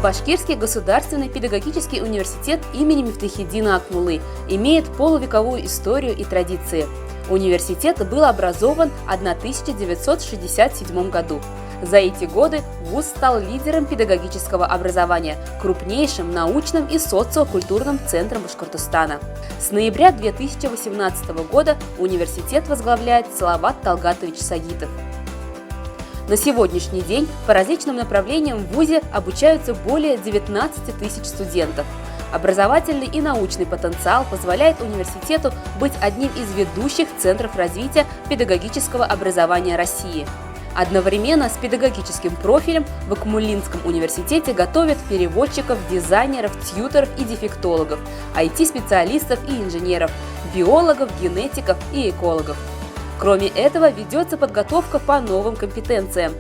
Башкирский государственный педагогический университет имени Мифтахиддина Акмуллы имеет полувековую историю и традиции. Университет был образован в 1967 году. За эти годы вуз стал лидером педагогического образования, крупнейшим научным и социокультурным центром Башкортостана. С ноября 2018 года университет возглавляет Салават Талгатович Сагитов. На сегодняшний день по различным направлениям в вузе обучаются более 19 тысяч студентов. Образовательный и научный потенциал позволяет университету быть одним из ведущих центров развития педагогического образования России. Одновременно с педагогическим профилем в Акмуллинском университете готовят переводчиков, дизайнеров, тьюторов и дефектологов, IT-специалистов и инженеров, биологов, генетиков и экологов. Кроме этого, ведется подготовка по новым компетенциям.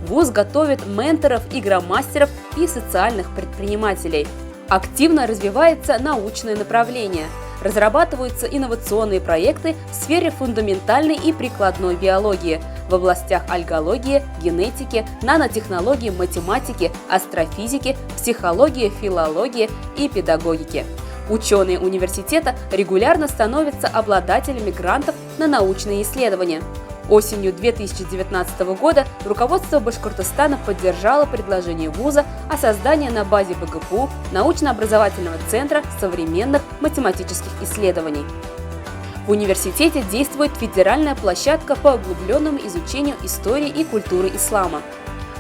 Вуз готовит менторов, игромастеров и социальных предпринимателей. Активно развивается научное направление. Разрабатываются инновационные проекты в сфере фундаментальной и прикладной биологии, в областях альгологии, генетики, нанотехнологии, математики, астрофизики, психологии, филологии и педагогики. Ученые университета регулярно становятся обладателями грантов на научные исследования. Осенью 2019 года руководство Башкортостана поддержало предложение вуза о создании на базе БГПУ научно-образовательного центра современных математических исследований. В университете действует федеральная площадка по углубленному изучению истории и культуры ислама.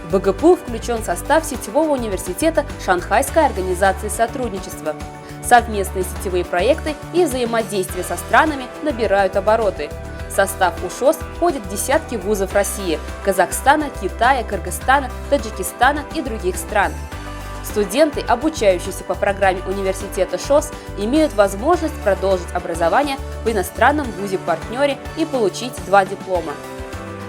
В БГПУ включен в состав сетевого университета Шанхайской организации сотрудничества. Совместные сетевые проекты и взаимодействие со странами набирают обороты. В состав УШОС входят десятки вузов России, Казахстана, Китая, Кыргызстана, Таджикистана и других стран. Студенты, обучающиеся по программе университета ШОС, имеют возможность продолжить образование в иностранном вузе-партнере и получить 2 диплома.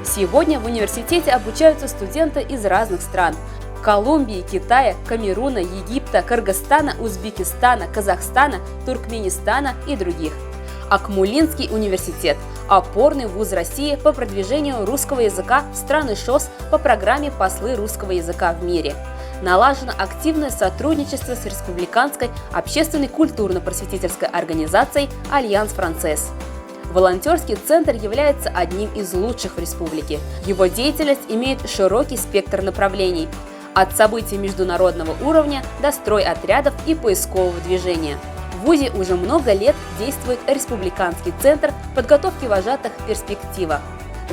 Сегодня в университете обучаются студенты из разных стран – Колумбии, Китая, Камеруна, Египта, Кыргызстана, Узбекистана, Казахстана, Туркменистана и других. Акмуллинский университет – опорный вуз России по продвижению русского языка в страны ШОС по программе «Послы русского языка в мире». Налажено активное сотрудничество с республиканской общественной культурно-просветительской организацией «Альянс Францесс». Волонтерский центр является одним из лучших в республике. Его деятельность имеет широкий спектр направлений – от событий международного уровня до стройотрядов и поискового движения. В вузе уже много лет действует Республиканский центр подготовки вожатых «Перспектива».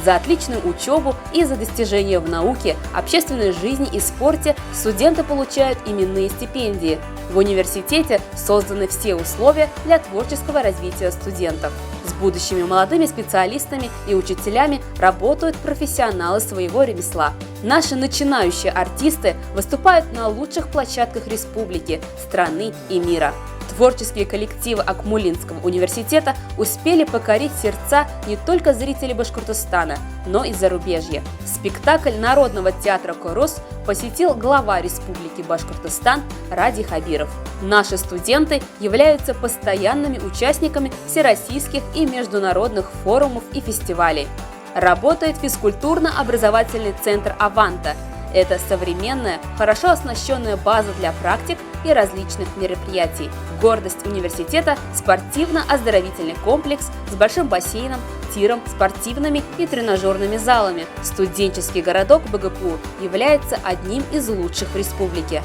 За отличную учебу и за достижения в науке, общественной жизни и спорте студенты получают именные стипендии. В университете созданы все условия для творческого развития студентов. С будущими молодыми специалистами и учителями работают профессионалы своего ремесла. Наши начинающие артисты выступают на лучших площадках республики, страны и мира. Творческие коллективы Акмуллинского университета успели покорить сердца не только зрителей Башкортостана, но и зарубежья. Спектакль Народного театра «Корос» посетил глава Республики Башкортостан Ради Хабиров. Наши студенты являются постоянными участниками всероссийских и международных форумов и фестивалей. Работает физкультурно-образовательный центр «Аванта». Это современная, хорошо оснащенная база для практик и различных мероприятий. Гордость университета – спортивно-оздоровительный комплекс с большим бассейном, тиром, спортивными и тренажерными залами. Студенческий городок БГПУ является одним из лучших в республике.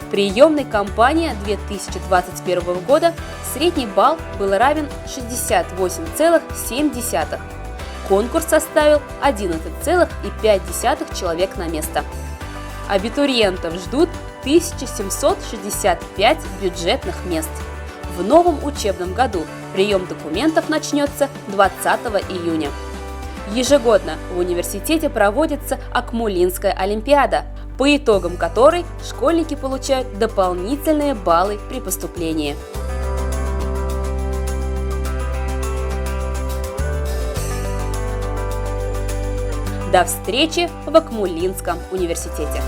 В приемной кампании 2021 года средний балл был равен 68,7. Конкурс составил 11,5 человек на место. Абитуриентов ждут 1765 бюджетных мест. В новом учебном году прием документов начнется 20 июня. Ежегодно в университете проводится Акмуллинская олимпиада, по итогам которой школьники получают дополнительные баллы при поступлении. До встречи в Акмуллинском университете!